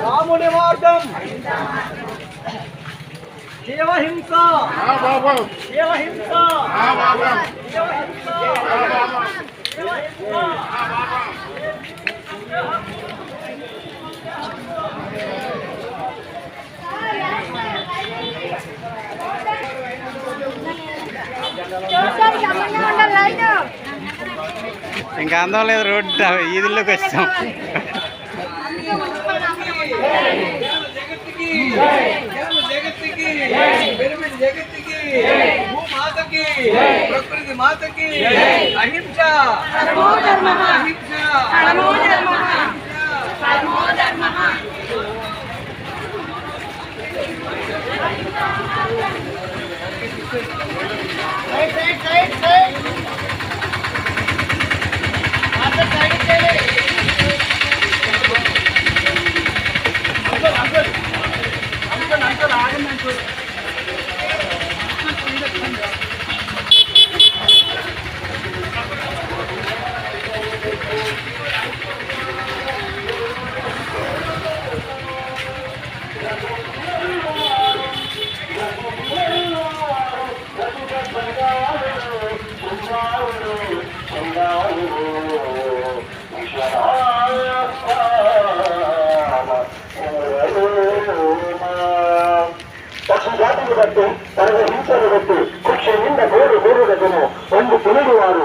రాముడి మార్గం దేవహింస దేవహింస ఇంకా అందం లేదు. రోడ్డు ఈదుల్లోకి వచ్చాం. ప్రకృతి మాతకి అహింస పక్షి జాతిని బట్టి తనకు హింసను బట్టి కుక్ష నింద గోరు గోరుగను ಒಂದು ತಿಳಿದುವಾರು